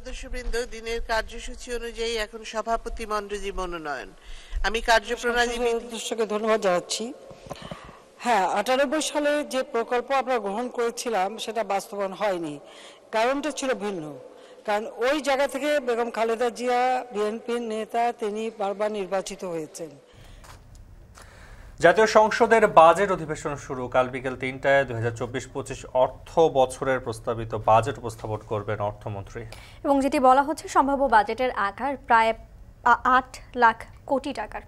সদস্যবৃন্দ, দিনের কার্যসূচি অনুযায়ী এখন সভাপতি মণ্ডলী মনোনয়ন। আমি কার্যপ্রণালী সদস্যকে ধন্যবাদ জানাচ্ছি। হ্যাঁ, 98 সালে যে প্রকল্প আমরা গ্রহণ করেছিলাম সেটা বাস্তবায়ন হয়নি। কারণটা ছিল ভিন্ন। কারণ ওই জায়গা থেকে বেগম খালেদা জিয়া বিএনপির নেতা, তিনি বারবার নির্বাচিত হয়েছেন। জাতীয় সংসদের বাজেট অধিবেশন শুরু। কাল বিকেল ৩টায় ২০২৪-২৫ অর্থ বছরের প্রস্তাবিত বাজেট উপস্থাপন করবেন অর্থমন্ত্রী। এবং যেটি বলা হচ্ছে, সম্ভাব্য বাজেটের আকার প্রায় ৮ লাখ কোটি টাকার।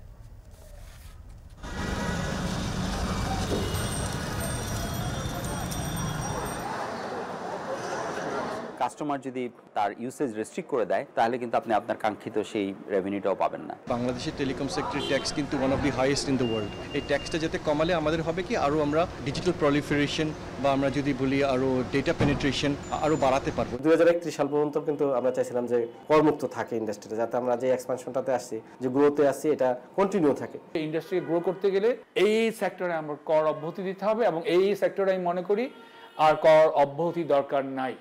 কাস্টমার যদি তার ইউসেজ রেস্ট্রিক্ট করে দেয় তাহলে কিন্তু আপনি আপনার কাঙ্ক্ষিত সেই রেভিনিউটাও পাবেন না। বাংলাদেশের টেলিকম সেক্টরের ট্যাক্স কিন্তু one of the highest in the world. এই ট্যাক্সটা যাতে কমালে আমাদের হবে কি, আরও আমরা ডিজিটাল প্রলিফারেশন বা আমরা যদি বলি আরও ডেটা পেনিট্রেশন আরও বাড়াতে পারবো। 2031 সাল পর্যন্ত কিন্তু আমরা চাইছিলাম যে করমুক্ত থাকে ইন্ডাস্ট্রিটা, যাতে আমরা যে এক্সপানশনটাতে আসছি, যে গ্রোথে আসছি, এটা কন্টিনিউ থাকে। ইন্ডাস্ট্রি গ্রো করতে গেলে এই সেক্টরে আমরা কর অব্যাহতি দিতে হবে, এবং এই সেক্টরে আমি মনে করি আর কর অব্যাহতি দরকার নাই।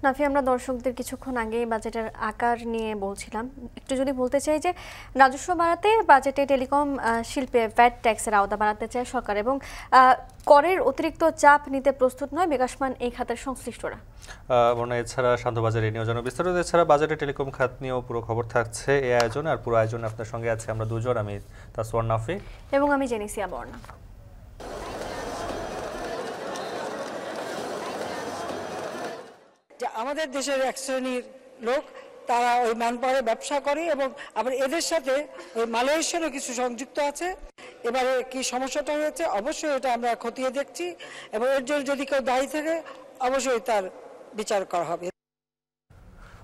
নাফি, আমরা দর্শকদের কিছুক্ষণ আগে বাজেটের আকার নিয়ে বলছিলাম, একটু যদি বলতে চাই যে রাজস্ব বাড়াতে বাজেটে টেলিকম শিল্পে ভ্যাট ট্যাক্সের আওতা বাড়াতে চায় সরকার, এবং করের অতিরিক্ত চাপ নিতে প্রস্তুত নয় বিকাশমান এই খাতের সংশ্লিষ্টরা। এছাড়া শান্তবাজার এই নিয়েও যেন বিস্তারিত, এছাড়া বাজেটে টেলিকম খাত নিয়েও পুরো খবর থাকছে এই আয়োজনে। আর পুরো আয়োজনে আপনার সঙ্গে আছে আমরা দুজন, আমি তাসওয়ার নাফি এবং আমি জেনিসিয়া বর্ণা। আমাদের দেশের এক শ্রেণীর লোক, তারা ওই ম্যানপাওয়ারে ব্যবসা করে এবং আবার এদের সাথে ওই মালয়েশিয়ারও কিছু সংযুক্ত আছে। এবারে কি সমস্যাটা হয়েছে, অবশ্যই এটা আমরা খতিয়ে দেখছি, এবং এর জন্য যদি কেউ দায়ী থাকে অবশ্যই তার বিচার করা হবে।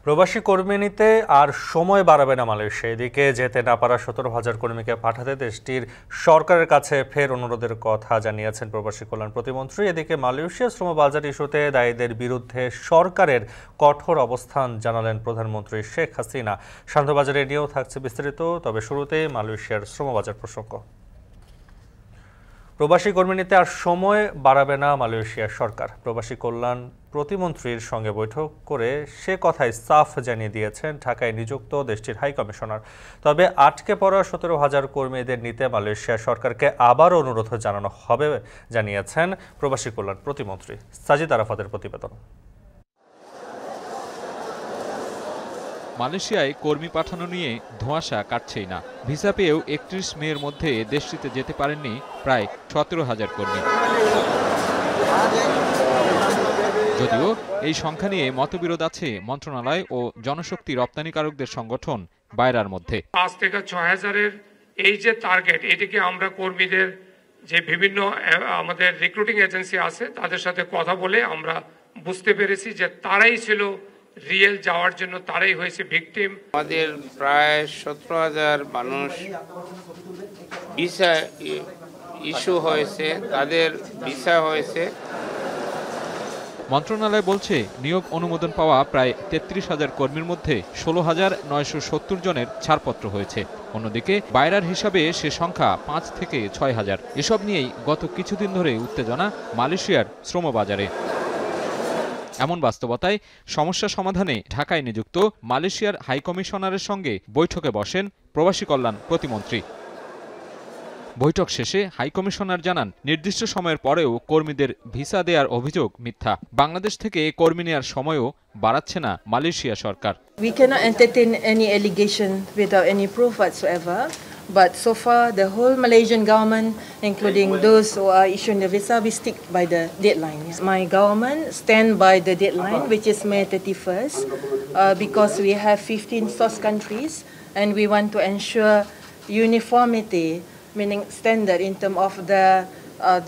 প্রবাসী কর্মী নিতে আর সময় বাড়াবে না মালয়েশিয়া। এদিকে যেতে না পারা 17,000 কর্মীকে পাঠাতে দেশটির সরকারের কাছে ফের অনুরোধের কথা জানিয়েছেন প্রবাসী কল্যাণ প্রতিমন্ত্রী। এদিকে মালয়েশিয়া শ্রম বাজার ইস্যুতে দায়ীদের বিরুদ্ধে সরকারের কঠোর অবস্থান জানালেন প্রধানমন্ত্রী শেখ হাসিনা। শান্তবাজারে নিয়েও থাকছে বিস্তারিত, তবে শুরুতে মালয়েশিয়ার শ্রমবাজার প্রসঙ্গ। প্রবাসী কর্মী নিতে আর সময় বাড়াবে না মালয়েশিয়ার সরকার। প্রবাসী কল্যাণ প্রতিমন্ত্রীর সঙ্গে বৈঠক করে সে কথাই সাফ জানিয়ে দিয়েছেন ঢাকায় নিযুক্ত দেশটির হাই কমিশনার। তবে আটকে পড়া 17,000 কর্মীদের নিতে মালয়েশিয়া সরকারকে আবারও অনুরোধ জানানো হবে জানিয়েছেন প্রবাসী কল্যাণ প্রতিমন্ত্রী। সাজিদ আরাফাতের প্রতিবেদন। মালয়েশিয়ায় কর্মী পাঠানো নিয়ে ধোঁয়াশা কাটছেই না। ভিসা পেয়েও 31 মের মধ্যে দেশটিতে যেতে পারেননি প্রায় 17,000 কর্মী। যদিও এই সংখ্যা নিয়ে মতবিরোধ আছে মন্ত্রণালয় ও জনশক্তি রপ্তানিকারকদের সংগঠন বায়রার মধ্যে। 5 থেকে 6,000-এর এই যে টার্গেট, এটিকে আমরা কর্মীদের যে বিভিন্ন আমাদের রিক্রুটিং এজেন্সি আছে তাদের সাথে কথা বলে আমরা বুঝতে পেরেছি যে তারাই ছিল রিয়েল যাওয়ার জন্য, তারাই হয়েছে ভিকটিম। আমাদের প্রায় 17,000 মানুষ ভিসা ইস্যু হয়েছে, তাদের ভিসা হয়েছে। মন্ত্রণালয় বলছে নিয়োগ অনুমোদন পাওয়া প্রায় 33,000 কর্মীর মধ্যে 16,970 জনের ছাড়পত্র হয়েছে। অন্যদিকে বায়রার হিসাবে সে সংখ্যা 5 থেকে 6,000। এসব নিয়েই গত কিছুদিন ধরে উত্তেজনা মালয়েশিয়ার শ্রমবাজারে। এমন বাস্তবতায় সমস্যা সমাধানে ঢাকায় নিযুক্ত মালয়েশিয়ার হাইকমিশনারের সঙ্গে বৈঠকে বসেন প্রবাসী কল্যাণ প্রতিমন্ত্রী। বৈঠক শেষে হাইকমিশনার জানান, নির্দিষ্ট সময়ের পরেও কর্মীদের ভিসা দেওয়ার অভিযোগ মিথ্যা। বাংলাদেশ থেকে কর্মী নেওয়ার সময়ও বাড়াচ্ছে না Malaysia Sarkar. We cannot entertain any allegation without any proof whatsoever. But so far, the whole Malaysian government, including those who are issuing the visa, we stick by the deadline. My government stand by the deadline, which is May 31st, because we have 15 source countries, and we want to ensure uniformity, meaning standard in terms of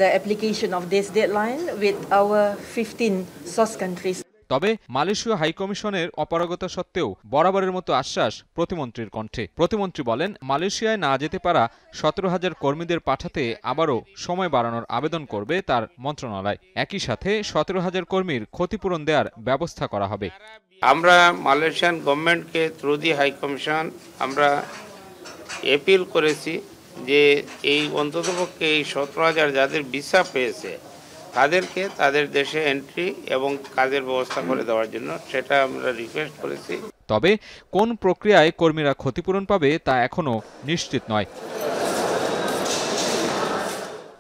the application of this deadline with our 15 source countries. তবে মালয়েশীয় হাইকমিশনের অপারগতা সত্ত্বেও বরাবরের মতো আশ্বাস প্রতিমন্ত্রীর কণ্ঠে। প্রতিমন্ত্রী বলেন, মালয়েশিয়ায় না যেতে পারা 17,000 কর্মীদের পাঠাতে আবারও সময় বাড়ানোর আবেদন করবে তার মন্ত্রণালয়। একই সাথে 17,000 কর্মীর ক্ষতিপূরণ দেওয়ার ব্যবস্থা করা হবে। আমরা মালয়েশিয়ান গভর্নমেন্টকে থ্রু দি হাই কমিশন আমরা অ্যাপিল করেছি যে এই অন্ততপক্ষে এই 17,000 যাদের ভিসা পেয়েছে তাদেরকে তাদের দেশে এন্ট্রি এবং কাজের ব্যবস্থা করে দেওয়ার জন্য সেটা আমরা রিকোয়েস্ট করেছি। তবে কোন প্রক্রিয়ায় কর্মীরা ক্ষতিপূরণ পাবে তা এখনো নিশ্চিত নয়।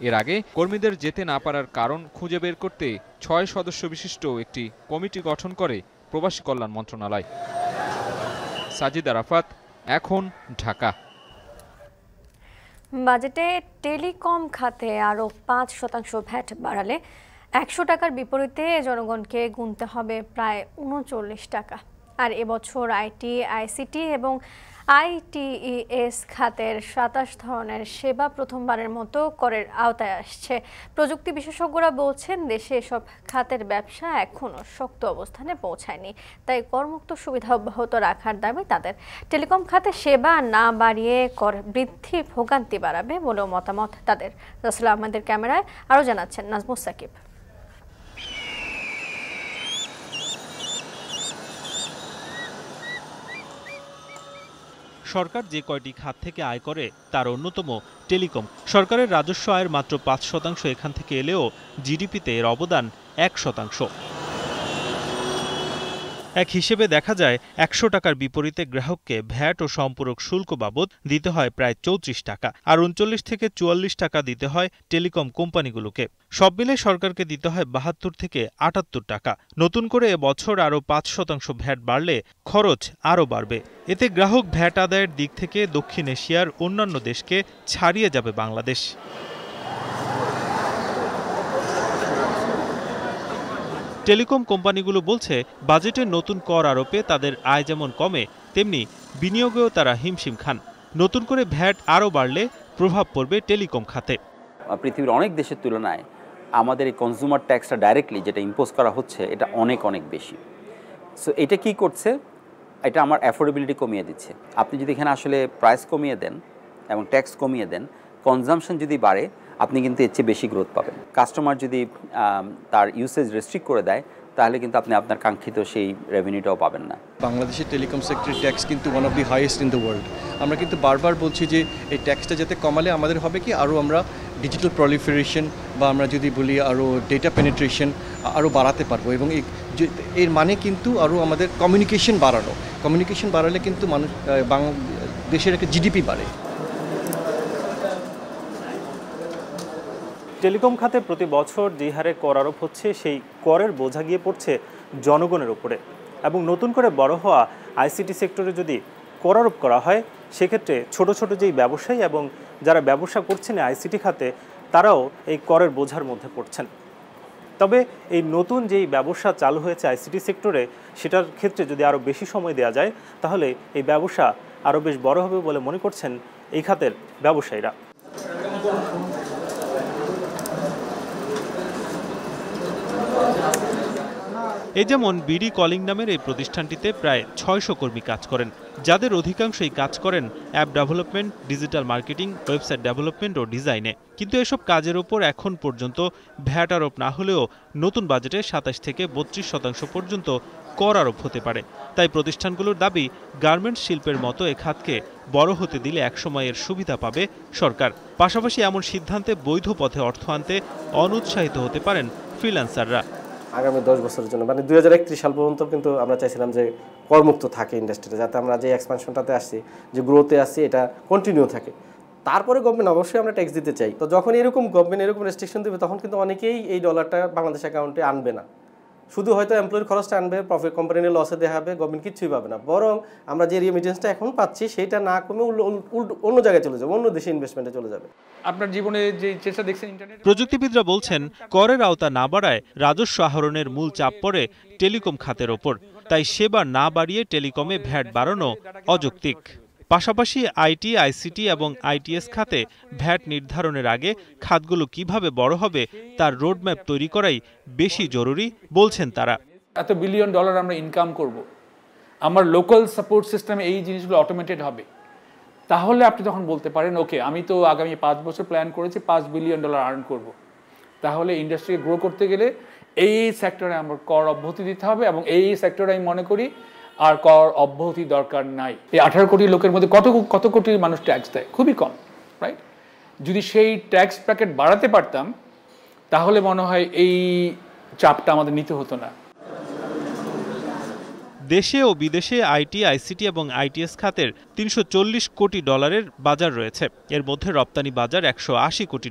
এর আগে কর্মীদের যেতে না পারার কারণ খুঁজে বের করতে ৬ সদস্য বিশিষ্ট একটি কমিটি গঠন করে প্রবাসী কল্যাণ মন্ত্রণালয়। সাজিদা রাফাত, এখন, ঢাকা। বাজেটে টেলিকম খাতে আরও ৫% ভ্যাট বাড়ালে ১০০ টাকার বিপরীতে জনগণকে গুনতে হবে প্রায় ৩৯ টাকা। আর এবছর আইটি, আইসিটি এবং আইটিইএস খাতের ২৭ ধরনের সেবা প্রথমবারের মতো করের আওতায় আসছে। প্রযুক্তি বিশেষজ্ঞরা বলছেন, দেশে এসব খাতের ব্যবসা এখনও শক্ত অবস্থানে পৌঁছায়নি, তাই করমুক্ত সুবিধা অব্যাহত রাখার দাবি তাদের। টেলিকম খাতে সেবা না বাড়িয়ে কর বৃদ্ধি ভোগান্তি বাড়াবে বলেও মতামত তাদের। রাসেল আহমেদের ক্যামেরায় আরও জানাচ্ছেন নাজমুস সাকিব। সরকার যে কয়টি খাত থেকে আয় করে তার অন্যতম টেলিকম। সরকারের রাজস্ব আয়ের মাত্র ৫% এখান থেকে এলেও জিডিপিতে এর অবদান ১%। এক হিসেবে দেখা যায় ১০০ টাকার বিপরীতে গ্রাহককে ভ্যাট ও সম্পূরক শুল্ক বাবদ দিতে হয় প্রায় ৩৪ টাকা, আর ৩৯ থেকে ৪৪ টাকা দিতে হয় টেলিকম কোম্পানিগুলোকে। সব মিলে সরকারকে দিতে হয় ৭২ থেকে ৭৮ টাকা। নতুন করে এবছর আরও ৫% ভ্যাট বাড়লে খরচ আরও বাড়বে। এতে গ্রাহক ভ্যাট আদায়ের দিক থেকে দক্ষিণ এশিয়ার অন্যান্য দেশকে ছাড়িয়ে যাবে বাংলাদেশ। টেলিকম কোম্পানিগুলো বলছে, বাজেটের নতুন কর আরোপে তাদের আয় যেমন কমে, তেমনি বিনিয়োগেও তারা হিমশিম খান। নতুন করে ভ্যাট আরও বাড়লে প্রভাব পড়বে টেলিকম খাতে। পৃথিবীর অনেক দেশের তুলনায় আমাদের এই কনজিউমার ট্যাক্সটা ডাইরেক্টলি যেটা ইম্পোজ করা হচ্ছে, এটা অনেক অনেক বেশি। সো এটা কি করছে, এটা আমার অ্যাফোর্ডেবিলিটি কমিয়ে দিচ্ছে। আপনি যদি এখানে আসলে প্রাইস কমিয়ে দেন এবং ট্যাক্স কমিয়ে দেন, কনজাম্পশন যদি বাড়ে, আপনি কিন্তু এর চেয়ে বেশি গ্রোথ পাবেন। কাস্টমার যদি তার ইউসেজ রেস্ট্রিক্ট করে দেয়, তাহলে কিন্তু আপনি আপনার কাঙ্ক্ষিত সেই রেভিনিউটাও পাবেন না। বাংলাদেশের টেলিকম সেক্টরের ট্যাক্স কিন্তু one of the highest in the world. আমরা কিন্তু বারবার বলছি যে এই ট্যাক্সটা যাতে কমালে আমাদের হবে কি, আরও আমরা ডিজিটাল প্রলিফারেশন বা আমরা যদি বলি আরও ডেটা পেনিট্রেশন আরও বাড়াতে পারবো। এবং এর মানে কিন্তু আরও আমাদের কমিউনিকেশন বাড়ানো। কমিউনিকেশন বাড়ালে কিন্তু মানুষ দেশের একটা জিডিপি বাড়ে। টেলিকম খাতে প্রতি বছর যে হারে কর আরোপ হচ্ছে, সেই করের বোঝা গিয়ে পড়ছে জনগণের উপরে। এবং নতুন করে বড় হওয়া আইসিটি সেক্টরে যদি কর আরোপ করা হয়, সেক্ষেত্রে ছোট ছোট যেই ব্যবসায়ী এবং যারা ব্যবসা করছেন আইসিটি খাতে, তারাও এই করের বোঝার মধ্যে পড়ছেন। তবে এই নতুন যেই ব্যবসা চালু হয়েছে আইসিটি সেক্টরে, সেটার ক্ষেত্রে যদি আরও বেশি সময় দেওয়া যায়, তাহলে এই ব্যবসা আরও বেশ বড় হবে বলে মনে করছেন এই খাতের ব্যবসায়ীরা। এই যেমন বিডি কলিং নামের এই প্রতিষ্ঠানটিতে প্রায় ৬০০ কর্মী কাজ করেন, যাদের অধিকাংশই কাজ করেন app development, digital marketing, website development ও ডিজাইনে। কিন্তু এসব কাজের ওপর এখন পর্যন্ত ভ্যাট আরোপ না হলেও নতুন বাজেটে ২৭ থেকে ৩২% পর্যন্ত কর আরোপ হতে পারে। তাই প্রতিষ্ঠানগুলোর দাবি, গার্মেন্টস শিল্পের মতো এ খাতকে বড় হতে দিলে একসময় এর সুবিধা পাবে সরকার। পাশাপাশি এমন সিদ্ধান্তে বৈধ পথে অর্থ আনতে অনুৎসাহিত হতে পারেন ফ্রিল্যান্সাররা। আগামী 10 বছরের জন্য, মানে 2031 সাল পর্যন্ত কিন্তু আমরা চাইছিলাম যে করমুক্ত থাকে ইন্ডাস্ট্রিটা, যাতে আমরা যে এক্সপানশনটাতে আসছি, যে গ্রোথে আসছি, এটা কন্টিনিউ থাকে। তারপরে গভর্নমেন্ট অবশ্যই আমরা ট্যাক্স দিতে চাই। তো যখন এরকম গভর্নমেন্ট এরকম রেস্ট্রিকশন দেবে, তখন কিন্তু অনেকেই এই ডলারটা বাংলাদেশ অ্যাকাউন্টে আনবে না। শুধু হয়তো এমপ্লয়ের খরচটা আনবে, প্রফিট কোম্পানির লসে দেখাবে, গভর্নমেন্ট কিছুই পাবে না। বরং আমরা যে রেমিটেন্সটা এখন পাচ্ছি, সেইটা না কমে অন্য জায়গায় চলে যাবে, অন্য দেশে ইনভেস্টমেন্টে চলে যাবে। আপনার জীবনে যে চেষ্টা দেখছেন ইন্টারনেট। প্রযুক্তিবিদরা বলছেন, করের আওতা না বাড়ায় রাজস্ব আহরণের মূল চাপ পড়ে টেলিকম খাতের ওপর। তাই সেবা না বাড়িয়ে টেলিকমে ভ্যাট বাড়ানো অযৌক্তিক। পাশাপাশি আইটি, আইসিটি এবং আইটিএস খাতে ভ্যাট নির্ধারণের আগে খাতগুলো কিভাবে বড় হবে তার রোডম্যাপ তৈরি করাই বেশি জরুরি বলছেন তারা। এত বিলিয়ন ডলার আমরা ইনকাম করব, আমার লোকাল সাপোর্ট সিস্টেমে এই জিনিসগুলো অটোমেটেড হবে, তাহলে আপনি তখন বলতে পারেন, ওকে, আমি তো আগামী 5 বছর প্ল্যান করেছি $5 বিলিয়ন আর্ন করব। তাহলে ইন্ডাস্ট্রিকে গ্রো করতে গেলে এই সেক্টরে আমার কর অব্যাহতি দিতে হবে, এবং এই সেক্টরে আমি মনে করি আর কর অব্যাহতি দরকার নাই। এই 18 কোটি লোকের মধ্যে কত কোটি মানুষ ট্যাক্স দেয়? খুবই কম, রাইট? যদি সেই ট্যাক্স প্যাকেট বাড়াতে পারতাম, তাহলে মনে হয় এই চাপটা আমাদের নিতে হতো না। দেশে ও বিদেশে আইটি, আইসিটি এবং আইটিএস খাতের $340 কোটি বাজার রয়েছে। এর মধ্যে রপ্তানি বাজার $180 কোটি।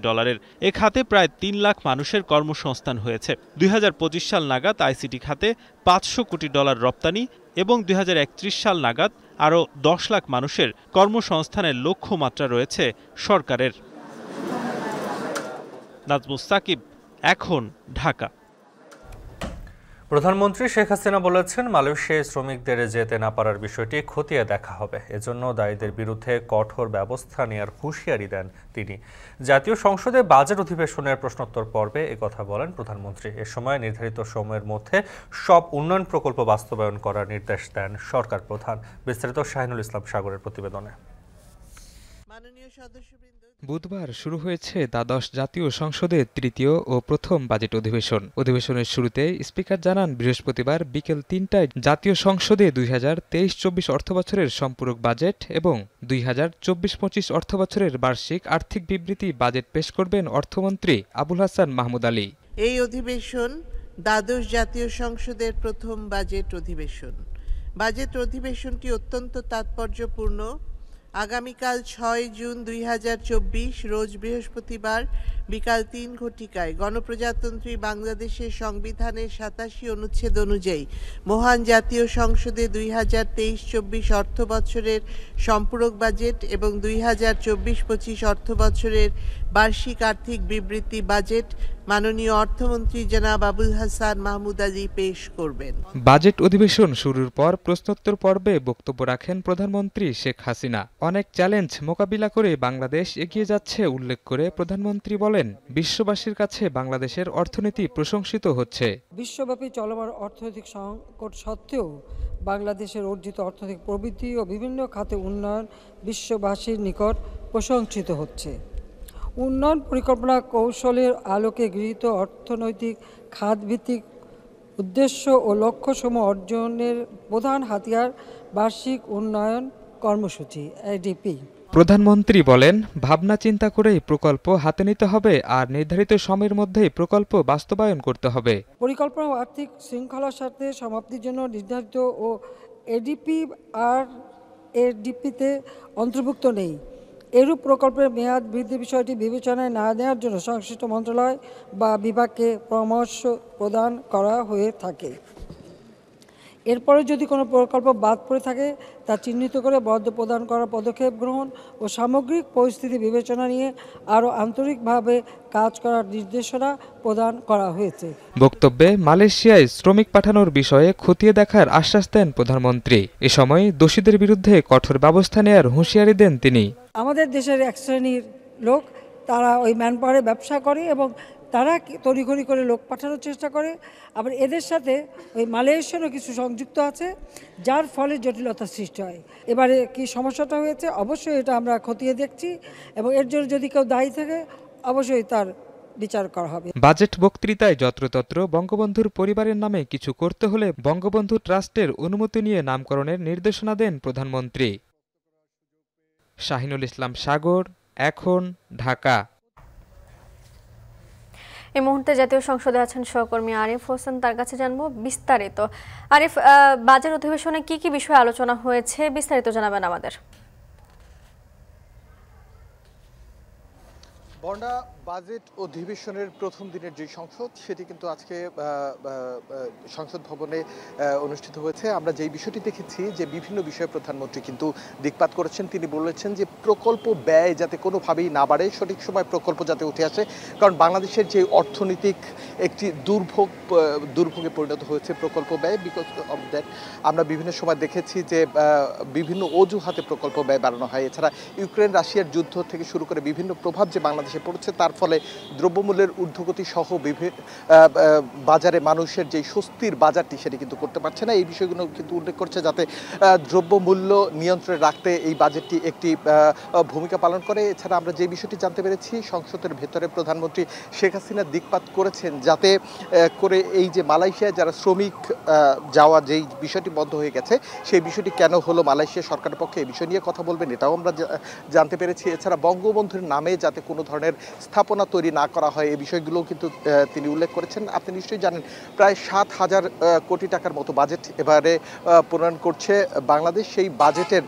এ খাতে প্রায় 3 লাখ মানুষের কর্মসংস্থান হয়েছে। 2025 সাল নাগাদ আইসিটি খাতে $500 কোটি রপ্তানি এবং 2031 সাল নাগাদ আরও 10 লাখ মানুষের কর্মসংস্থানের লক্ষ্যমাত্রা রয়েছে সরকারের। নাজমুস সাকিব, এখন, ঢাকা। প্রধানমন্ত্রী শেখ হাসিনা বলেছেন, মালয়েশিয়ায় শ্রমিকদের যেতে না পারার বিষয়টি খতিয়ে দেখা হবে। এজন্য দায়ীদের বিরুদ্ধে কঠোর ব্যবস্থা নেওয়ার হুঁশিয়ারি দেন তিনি। জাতীয় সংসদে বাজেট অধিবেশনের প্রশ্নোত্তর পর্বে একথা বলেন প্রধানমন্ত্রী। এ সময় নির্ধারিত সময়ের মধ্যে সব উন্নয়ন প্রকল্প বাস্তবায়ন করার নির্দেশ দেন সরকার প্রধান। বিস্তারিত শাহিনুল ইসলাম সাগরের প্রতিবেদনে। বুধবার শুরু হয়েছে দ্বাদশ জাতীয় সংসদের তৃতীয় ও প্রথম বাজেট অধিবেশন। অধিবেশনের শুরুতে স্পিকার জানান, বৃহস্পতিবার বিকেল ৩টায় জাতীয় সংসদে 2023-24 অর্থবছরের সম্পূরক বাজেট এবং 2024-25 অর্থবছরের বার্ষিক আর্থিক বিবৃতি বাজেট পেশ করবেন অর্থমন্ত্রী আবুল হাসান মাহমুদ আলী। এই অধিবেশন দ্বাদশ জাতীয় সংসদের প্রথম বাজেট অধিবেশন। বাজেট অধিবেশনটি অত্যন্ত তাৎপর্যপূর্ণ। আগামীকাল 6 জুন 2024 রোজ বৃহস্পতিবার বিকাল 3 ঘটিকায় গণপ্রজাতন্ত্রী বাংলাদেশের সংবিধানের 87 অনুচ্ছেদ অনুযায়ী মহান জাতীয় সংসদে 2023-24 অর্থবছরের সম্পূরক বাজেট এবং 2024-25 অর্থবছরের বার্ষিক আর্থিক বিবৃতি বাজেট মাননীয় অর্থমন্ত্রী জনাব আবুল হাসান মাহমুদ আলী পেশ করবেন। বাজেট অধিবেশন শুরুর পর প্রশ্নোত্তর পর্বে বক্তব্য রাখেন প্রধানমন্ত্রী শেখ হাসিনা। অনেক চ্যালেঞ্জ মোকাবিলা করে বাংলাদেশ এগিয়ে যাচ্ছে উল্লেখ করে প্রধানমন্ত্রী বলেন, বিশ্ববাসীর কাছে বাংলাদেশের অর্থনীতি প্রশংসিত হচ্ছে। বিশ্বব্যাপী চলমান অর্থনৈতিক সংকট সত্ত্বেও বাংলাদেশের অর্জিত অর্থনৈতিক প্রবৃদ্ধি ও বিভিন্ন খাতে উন্নয়ন বিশ্ববাসীর নিকট প্রশংসিত হচ্ছে। উন্নয়ন পরিকল্পনা কৌশলের আলোকে গৃহীত অর্থনৈতিক খাতভিত্তিক উদ্দেশ্য ও লক্ষ্যসমূহ অর্জনের প্রধান হাতিয়ার বার্ষিক উন্নয়ন কর্মসূচি এডিপি। প্রধানমন্ত্রী বলেন, ভাবনা চিন্তা করেই প্রকল্প হাতে নিতে হবে আর নির্ধারিত সময়ের মধ্যেই প্রকল্প বাস্তবায়ন করতে হবে। পরিকল্পনা ও আর্থিক শৃঙ্খলার সাথে সমাপ্তির জন্য নির্ধারিত ও এডিপি আর এডিপিতে অন্তর্ভুক্ত নেই। এরূপ প্রকল্পের মেয়াদ বৃদ্ধির বিষয়টি বিবেচনায় না নেওয়ার জন্য সংশ্লিষ্ট মন্ত্রণালয় বা বিভাগকে পরামর্শ প্রদান করা হয়ে থাকে। এরপরে যদি কোনো প্রকল্প বাদ পড়ে থাকে তা চিহ্নিত করে বরাদ্দ প্রদান করার পদক্ষেপ গ্রহণ ও সামগ্রিক পরিস্থিতি বিবেচনা নিয়ে আরও আন্তরিকভাবে কাজ করার নির্দেশনা প্রদান করা হয়েছে। বক্তব্যে মালয়েশিয়ায় শ্রমিক পাঠানোর বিষয়ে খতিয়ে দেখার আশ্বাস দেন প্রধানমন্ত্রী। এ সময় দোষীদের বিরুদ্ধে কঠোর ব্যবস্থা নেওয়ার হুঁশিয়ারি দেন তিনি। আমাদের দেশের এক শ্রেণীর লোক তারা ওই ম্যানপাওয়ারে ব্যবসা করে এবং তারা তড়িঘড়ি করে লোক পাঠানোর চেষ্টা করে। আবার এদের সাথে ওই মালয়েশিয়ারও কিছু সংযুক্ত আছে, যার ফলে জটিলতার সৃষ্টি হয়। এবারে কি সমস্যাটা হয়েছে, অবশ্যই এটা আমরা খতিয়ে দেখছি এবং এর জন্য যদি কেউ দায়ী থাকে অবশ্যই তার বিচার করা হবে। বাজেট বক্তৃতায় যত্রতত্র বঙ্গবন্ধুর পরিবারের নামে কিছু করতে হলে বঙ্গবন্ধু ট্রাস্টের অনুমতি নিয়ে নামকরণের নির্দেশনা দেন প্রধানমন্ত্রী। শাহিনুল ইসলাম সাগর, এখন, ঢাকা। এই মুহূর্তে জাতীয় সংসদে আছেন সহকর্মী আরিফ হোসেন, তার কাছে জানবো বিস্তারিত। আরিফ, বাজেট অধিবেশনে কি কি বিষয়ে আলোচনা হয়েছে বিস্তারিত জানাবেন আমাদের। বর্ণা, বাজেট অধিবেশনের প্রথম দিনের যে সংসদ সেটি কিন্তু আজকে সংসদ ভবনে অনুষ্ঠিত হয়েছে। আমরা যেই বিষয়টি দেখেছি যে বিভিন্ন বিষয়ে প্রধানমন্ত্রী কিন্তু দিকপাত করেছেন। তিনি বলেছেন যে প্রকল্প ব্যয় যাতে কোনোভাবেই না বাড়ে, সঠিক সময় প্রকল্প যাতে উঠে আসে, কারণ বাংলাদেশের যে অর্থনৈতিক একটি দুর্ভোগে পরিণত হয়েছে প্রকল্প ব্যয়। বিকজ অফ দ্যাট আমরা বিভিন্ন সময় দেখেছি যে বিভিন্ন অজুহাতে প্রকল্প ব্যয় বাড়ানো হয়। এছাড়া ইউক্রেন রাশিয়ার যুদ্ধ থেকে শুরু করে বিভিন্ন প্রভাব যে বাংলাদেশে পড়ছে, তার ফলে দ্রব্যমূল্যের ঊর্ধ্বগতি সহ বাজারে মানুষের যে স্বস্তির বাজারটি সেটি কিন্তু করতে পারছে না। এই বিষয়গুলো কিন্তু উল্লেখ করছে যাতে দ্রব্যমূল্য নিয়ন্ত্রণে রাখতে এই বাজেটটি একটি ভূমিকা পালন করে। এছাড়া আমরা যে বিষয়টি জানতে পেরেছি, সংসদের ভেতরে প্রধানমন্ত্রী শেখ হাসিনা দিকপাত করেছেন যাতে করে এই যে মালয়েশিয়ায় যারা শ্রমিক যাওয়া যেই বিষয়টি বন্ধ হয়ে গেছে সেই বিষয়টি কেন হলো মালয়েশিয়া সরকারের পক্ষে, এই বিষয় নিয়ে কথা বলবেন, এটাও আমরা জানতে পেরেছি। এছাড়া বঙ্গবন্ধুর নামে যাতে কোনো ধরনের ধরনের স্থাপনা তৈরি না করা হয় এই বিষয়গুলো কিন্তু তিনি উল্লেখ করেছেন। আপনি নিশ্চয়ই জানেন প্রায় 7,000 কোটি টাকার মতো বাজেট এবারে প্রণয়ন করছে বাংলাদেশ। সেই বাজেটের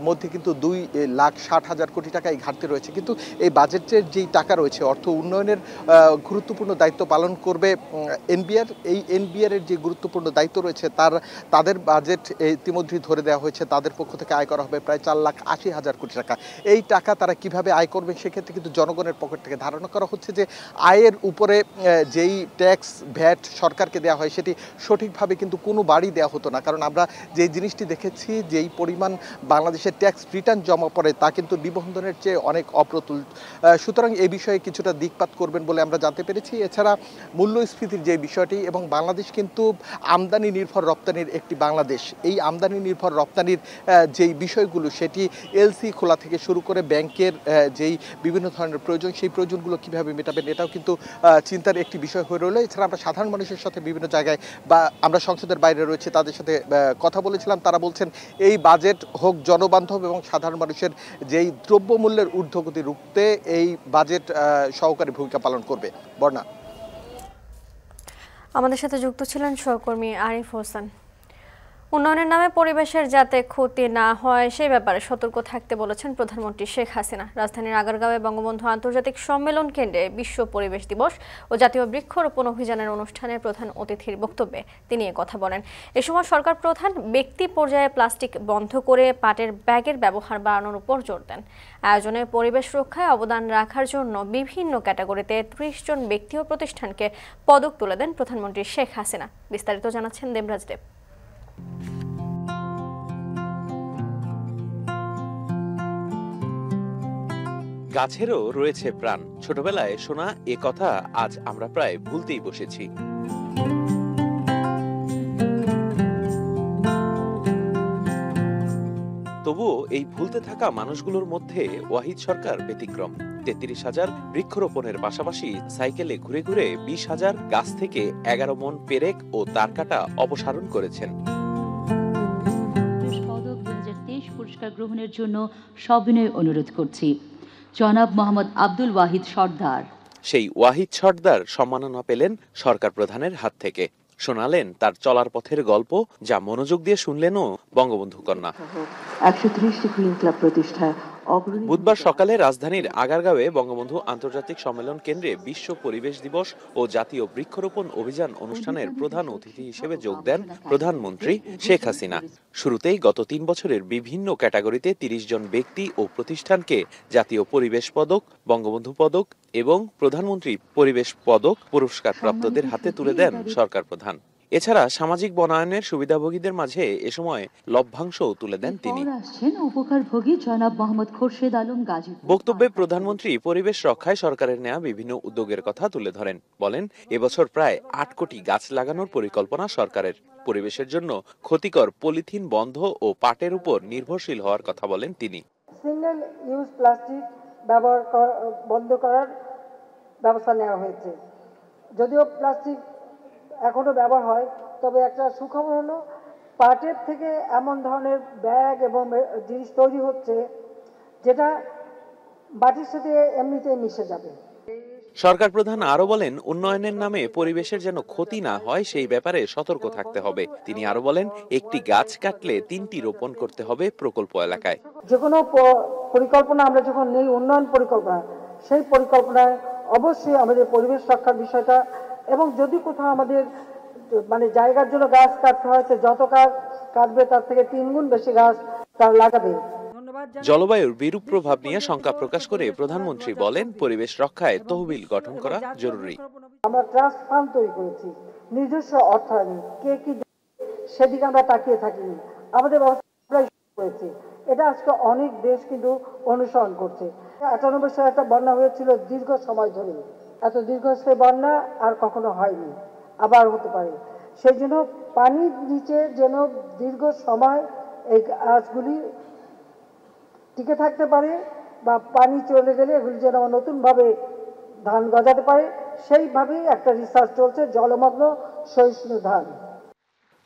মধ্যে কিন্তু 2,60,000 কোটি টাকা এই ঘাটতি রয়েছে। কিন্তু এই বাজেটের যেই টাকা রয়েছে অর্থ উন্নয়নের গুরুত্বপূর্ণ দায়িত্ব পালন করবে এনবিআর। এই এনবিআর এর যে গুরুত্বপূর্ণ দায়িত্ব রয়েছে তাদের বাজেট ইতিমধ্যেই ধরে দেওয়া হয়েছে। তাদের পক্ষ থেকে আয় করা হবে প্রায় 4,80,000 কোটি টাকা। এই টাকা তারা কিভাবে আয় করবে সেক্ষেত্রে কিন্তু জনগণের পকেট থেকে ধারণা করা হচ্ছে যে আয়ের উপরে যেই ট্যাক্স ভ্যাট সরকারকে দেওয়া হয় সেটি সঠিকভাবে কিন্তু কোনো বাড়ি দেওয়া হতো না। কারণ আমরা যে জিনিসটি দেখেছি যেই পরিমাণ বাংলাদেশের ট্যাক্স রিটার্ন জমা পড়ে তা কিন্তু নিবন্ধনের চেয়ে অনেক অপ্রতুল। সুতরাং এই বিষয়ে কিছুটা দিকপাত করবেন বলে আমরা জানতে পেরেছি। এছাড়া মূল্যস্ফীতির যে বিষয়টি এবং বাংলাদেশ কিন্তু আমদানি নির্ভর রপ্তানির একটি বাংলাদেশ। এই আমদানি নির্ভর রপ্তানির যেই বিষয়গুলো সেটি এলসি খোলা থেকে শুরু করে ব্যাংকের যেই বিভিন্ন ধরনের প্রয়োজন সেই প্রয়োজনগুলো কীভাবে মেটাবেন এটাও কিন্তু চিন্তার একটি বিষয় হয়ে রইল। এছাড়া আমরা সাধারণ মানুষের সাথে বিভিন্ন জায়গায় বা আমরা সংসদের বাইরে রয়েছে তাদের সাথে কথা বলেছিলাম। তারা বলছেন এই বাজেট হোক জনবান্ধব এবং সাধারণ মানুষের যেই দ্রব্যমূল্যের ঊর্ধ্বগতি রুখতে এই বাজেট সহকারী ভূমিকা পালন করবে। বর্ণা, আমাদের সাথে যুক্ত ছিলেন সহকর্মী আরিফ হোসেন। উন্নয়নের নামে পরিবেশের যাতে ক্ষতি না হয় সেই ব্যাপারে সতর্ক থাকতে বলেছেন প্রধানমন্ত্রী শেখ হাসিনা। রাজধানীর আগারগাঁওয়ে বঙ্গবন্ধু আন্তর্জাতিক সম্মেলন কেন্দ্রে বিশ্ব পরিবেশ দিবস ও জাতীয় বৃক্ষরোপণ অভিযানের অনুষ্ঠানে প্রধান অতিথির বক্তব্যে তিনি কথা বলেন। এ সময় সরকার প্রধান ব্যক্তি পর্যায়ে প্লাস্টিক বন্ধ করে পাটের ব্যাগের ব্যবহার বাড়ানোর উপর জোর দেন। আয়োজনে পরিবেশ রক্ষায় অবদান রাখার জন্য বিভিন্ন ক্যাটাগরিতে 30 জন ব্যক্তি ও প্রতিষ্ঠানকে পদক তুলে দেন প্রধানমন্ত্রী শেখ হাসিনা। বিস্তারিত জানাচ্ছেন দেবরাজ দেব। গাছেরও রয়েছে প্রাণ। ছোটবেলায় শোনা এ কথা আজ আমরা প্রায় ভুলতেই বসেছি। তবুও এই ভুলতে থাকা মানুষগুলোর মধ্যে ওয়াহিদ সরকার ব্যতিক্রম। 33,000 বৃক্ষরোপণের পাশাপাশি সাইকেলে ঘুরে ঘুরে 20,000 গাছ থেকে 11 মন পেরেক ও তারকাটা অপসারণ করেছেন। পদক 2023 পুরস্কার গ্রহণের জন্য সবিনয় অনুরোধ করছি জনাব মোহাম্মদ আব্দুল ওয়াহিদ সর্দার। সেই ওয়াহিদ সর্দার সম্মাননা পেলেন সরকার প্রধানের হাত থেকে। শোনালেন তার চলার পথের গল্প, যা মনোযোগ দিয়ে শুনলেনও বঙ্গবন্ধু কন্যা। 130টি গ্রিন ক্লাব প্রতিষ্ঠা। বুধবার সকালে রাজধানীর আগারগাঁওয়ে বঙ্গবন্ধু আন্তর্জাতিক সম্মেলন কেন্দ্রে বিশ্ব পরিবেশ দিবস ও জাতীয় বৃক্ষরোপণ অভিযান অনুষ্ঠানের প্রধান অতিথি হিসেবে যোগ দেন প্রধানমন্ত্রী শেখ হাসিনা। শুরুতেই গত 3 বছরের বিভিন্ন ক্যাটাগরিতে 30 জন ব্যক্তি ও প্রতিষ্ঠানকে জাতীয় পরিবেশ পদক, বঙ্গবন্ধু পদক এবং প্রধানমন্ত্রী পরিবেশ পদক পুরস্কার প্রাপ্তদের হাতে তুলে দেন সরকার প্রধান। এছাড়া সামাজিক বনায়নের সুবিধাভোগীদের মাঝে এ সময় লভ্যাংশও তুলে দেন তিনি। বক্তব্যে প্রধানমন্ত্রী পরিবেশ রক্ষায় সরকারের নেওয়া বিভিন্ন উদ্যোগের কথা তুলে ধরেন। বলেন, এবছর প্রায় 8 কোটি গাছ লাগানোর পরিকল্পনা সরকারের। পরিবেশের জন্য ক্ষতিকর পলিথিন বন্ধ ও পাটের উপর নির্ভরশীল হওয়ার কথা বলেন তিনি। সিঙ্গেল ইউজ প্লাস্টিক ব্যবহার বন্ধ করার ব্যবস্থা নেওয়া হয়েছে। যদিও প্লাস্টিক এখনো ব্যবহার হয়, তবে একটা সুখবর হলো পাটের থেকে এমন ধরনের ব্যাগ এবং জিনিস তৈরি হচ্ছে যেটা মাটির সাথে এমনিতেই মিশে যাবে। সরকার প্রধান আরো বলেন, উন্নয়নের নামে পরিবেশের যেন ক্ষতি না হয় সেই ব্যাপারে সতর্ক থাকতে হবে। তিনি আরো বলেন, একটি গাছ কাটলে 3টি রোপণ করতে হবে প্রকল্প এলাকায়। যে কোনো পরিকল্পনা আমরা যখন নেই, উন্নয়ন পরিকল্পনা, সেই পরিকল্পনায় অবশ্যই আমাদের পরিবেশ রক্ষার বিষয়টা, এবং যদি কোথাও আমাদের জায়গার জন্য গাছ কাটতে হয়, যত গাছ কাটবে তার থেকে 3 গুণ বেশি গাছ তার লাগাবে। জলবায়ুর বিরূপ প্রভাব নিয়ে শঙ্কা প্রকাশ করে প্রধানমন্ত্রী বলেন, পরিবেশ রক্ষায় তহবিল গঠন করা জরুরি। আমরা ট্রাস্ট ফান্ড তৈরি করেছি, নিজস্ব অর্থায়নে কে কি সেদিকে আমরা তাকিয়ে থাকিনি, আমাদের করেছি। এটা আজকে অনেক দেশ কিন্তু অনুসরণ করছে। 98 সালে একটা বন্যা হয়েছিল দীর্ঘ সময় ধরে, এত দীর্ঘস্থায়ী বন্যা আর কখনো হয়নি, আবার হতে পারে। সেই জন্য পানির নিচে যেন দীর্ঘ সময় এই গাছগুলি টিকে থাকতে পারে, বা পানি চলে গেলে এগুলি যেন নতুনভাবে ধান গজাতে পারে, সেইভাবেই একটা রিসার্চ চলছে জলমগ্ন সহিষ্ণু ধান।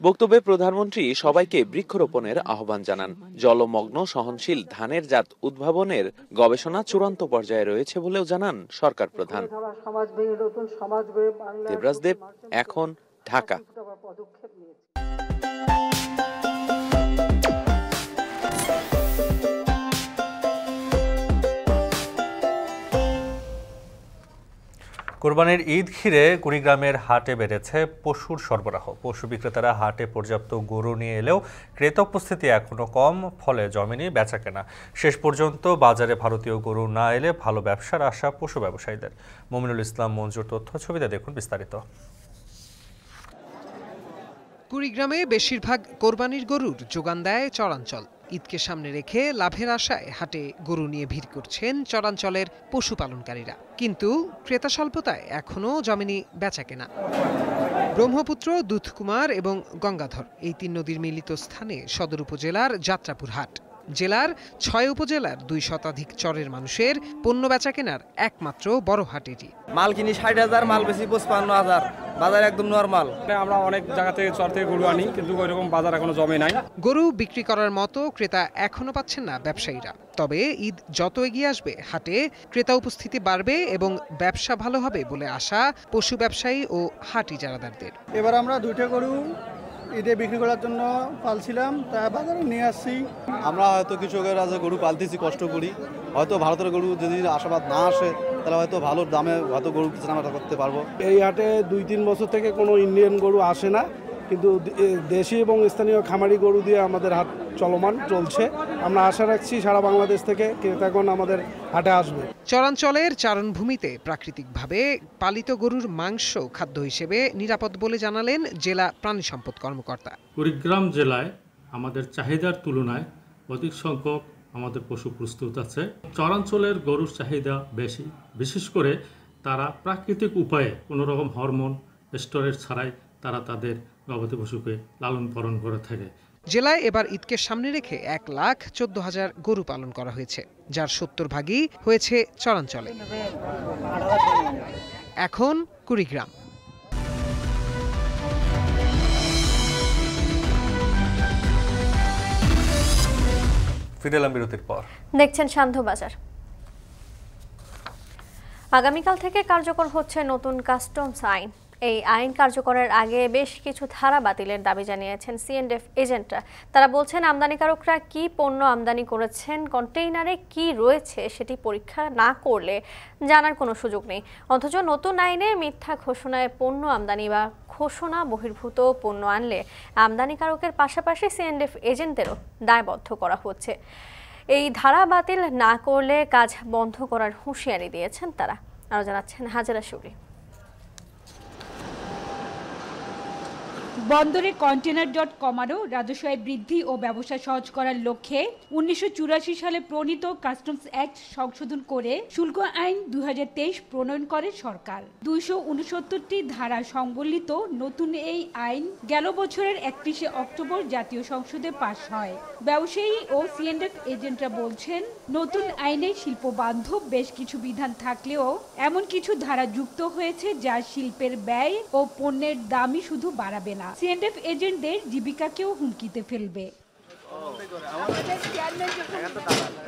বক্তব্যে প্রধানমন্ত্রী সবাইকে বৃক্ষরোপণের আহ্বান জানান। জলমগ্ন সহনশীল ধানের জাত উদ্ভাবনের গবেষণা চূড়ান্ত পর্যায়ে রয়েছে বলেও জানান সরকার প্রধান। দেবরাজ দেব, এখন, ঢাকা। কোরবানির ঈদ ঘিরে কুড়িগ্রামের হাটে বেড়েছে পশুর সরবরাহ। পশু বিক্রেতারা হাটে পর্যাপ্ত গরু নিয়ে এলেও ক্রেতা উপস্থিতি এখনো কম, ফলে জমেনি বেচাকেনা। শেষ পর্যন্ত বাজারে ভারতীয় গরু না এলে ভালো ব্যবসার আশা পশু ব্যবসায়ীদের। মমিনুল ইসলাম মঞ্জুর তথ্য ছবিতে দেখুন বিস্তারিত। কুড়িগ্রামে বেশিরভাগ কোরবানির গরুর যোগান দেয় চরাঞ্চল। ঈদকে সামনে রেখে লাভের আশায় হাটে গরু নিয়ে ভিড় করছেন চরাঞ্চলের পশুপালনকারীরা, কিন্তু ক্রেতা স্বল্পতায় এখনও জমেনি বেচাকেনা। ব্রহ্মপুত্র, দুধকুমার এবং গঙ্গাধর এই 3 নদীর মিলিত স্থানে সদর উপজেলার যাত্রাপুর হাট। জেলার 6 উপজেলার 2 শতাধিক চরের মানুষের পণ্য বেচা কেনার একমাত্র বড় হাট এটি। মাল কিনি 60,000, মাল বেশি 55,000, বাজার একদম নরমাল। আমরা অনেক জায়গা থেকে চর থেকে গরু আনি, কিন্তু ওইরকম বাজার এখনো জমে নাই। গরু বিক্রি করার মতো ক্রেতা এখনো পাচ্ছেন না ব্যবসায়ীরা। তবে ঈদ যত এগিয়ে আসবে হাটে ক্রেতা উপস্থিতি বাড়বে এবং ব্যবসা ভালো হবে বলে আশা পশু ব্যবসায়ী ও হাট ইজারাদারদের। এবার আমরা 2টা গরু ঈদে বিক্রি করার জন্য পালছিলাম, তা বাজারে নিয়ে আসছি। আমরা হয়তো কৃষকেরা যে গরু পালতেছি কষ্ট করি, হয়তো ভারতের গরু যদি আশাবাদ না আসে তাহলে হয়তো ভালো দামে হয়তো গরু কেনাবেচা করতে পারবো। এই হাটে 2-3 বছর থেকে কোনো ইন্ডিয়ান গরু আসে না, কিন্তু দেশি এবং স্থানীয় খামারি গরু দিয়ে আমাদের হাট চলছে। আমরা আশা রাখছি সারা বাংলাদেশ থেকে ক্রেতাগণ আমাদের হাটে আসবে। চরাঞ্চলের চারণভূমিতে প্রাকৃতিকভাবে পালিত গরুর মাংস খাদ্য হিসেবে নিরাপদ বলে জানালেন জেলা প্রাণী সম্পদ কর্মকর্তা। কুড়িগ্রাম জেলায় আমাদের চাহিদার তুলনায় অধিক সংখ্যক আমাদের পশু প্রস্তুত আছে। চরাঞ্চলের গরুর চাহিদা বেশি, বিশেষ করে তারা প্রাকৃতিক উপায়ে কোনো রকম হরমোন স্টোরেজ ছাড়াই তারা তাদের গবাদি পশুকে লালন পালন করে থাকে। জেলায় এবার ঈদকে সামনে রেখে 1,14,000 গরু পালন করা হয়েছে, যার 70 ভাগই হয়েছে চরাঞ্চলে। এখন কুড়িগ্রাম। ফিরে এলাম বিরতির পর। দেখছেন সান্ধ্যবাজার। আগামীকাল থেকে কার্যকর হচ্ছে নতুন কাস্টমস আইন। এই আইন কার্যকরের আগে বেশ কিছু ধারা বাতিলের দাবি জানিয়েছেন সিএনএফ এজেন্টরা। তারা বলছেন আমদানিকারকরা কি পণ্য আমদানি করেছেন, কন্টেইনারে কি রয়েছে সেটি পরীক্ষা না করলে জানার কোনো সুযোগ নেই। অথচ নতুন আইনে মিথ্যা ঘোষণায় পণ্য আমদানি বা ঘোষণা বহির্ভূত পণ্য আনলে আমদানিকারকের পাশাপাশি সিএনএফ এজেন্টদেরও দায়বদ্ধ করা হচ্ছে। এই ধারা বাতিল না করলে কাজ বন্ধ করার হুঁশিয়ারি দিয়েছেন তারা। আরও জানাচ্ছেন হাজেরা শুরি। বন্দরে কন্টেনার.কমারও রাজস্ব আয় বৃদ্ধি ও ব্যবসা সহজ করার লক্ষ্যে 1984 সালে প্রণীত কাস্টমস অ্যাক্ট সংশোধন করে শুল্ক আইন 2023 প্রণয়ন করে সরকার। 269টি ধারা সংবলিত নতুন এই আইন গেল বছরের 31শে অক্টোবর জাতীয় সংসদে পাশ হয়। ব্যবসায়ী ও সিএনএফ এজেন্টরা বলছেন, নতুন আইনে শিল্প বান্ধব বেশ কিছু বিধান থাকলেও এমন কিছু ধারা যুক্ত হয়েছে যা শিল্পের ব্যয় ও পণ্যের দামই শুধু বাড়াবে না, সিএনএফ এজেন্টদের জীবিকাকেও হুমকিতে ফেলবে।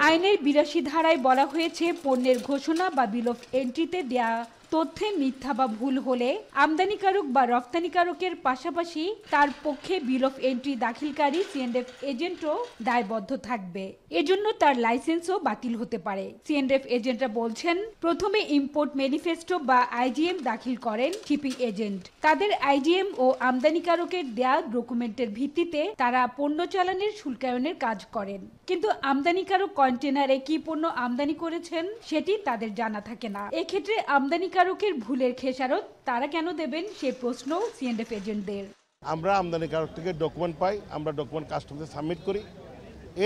আইনের 82 ধারায় বলা হয়েছে, পণ্যের ঘোষণা বা বিল অফ এন্ট্রিতে দেয়া তথ্যে মিথ্যা বা ভুল হলে আমদানিকারক বা রপ্তানিকারকের পাশাপাশি তার পক্ষে বিল অফ এন্ট্রি দাখিলকারী সিএনএফ এজেন্টও দায়বদ্ধ থাকবে। এজন্য তার লাইসেন্সও বাতিল হতে পারে। সিএনএফ এজেন্টরা বলছেন, প্রথমে ইম্পোর্ট ম্যানিফেস্টো বা আইজিএম দাখিল করেন শিপিং এজেন্ট। তাদের আইজিএম ও আমদানিকারকের দেয়া ডকুমেন্টের ভিত্তিতে তারা পণ্য চালানের শুল্কায়নের কাজ করেন, কিন্তু আমদানিকারক কন্টেনারে কি পণ্য আমদানি করেছেন সেটি তাদের জানা থাকে না। এক্ষেত্রে আমদানিকারকের ভুলের খেসারত তারা কেন দেবেন সে প্রশ্ন সিএনএফ এজেন্টদের। আমরা আমদানিকারক থেকে ডকুমেন্ট পাই, আমরা ডকুমেন্ট কাস্টমসে সাবমিট করি,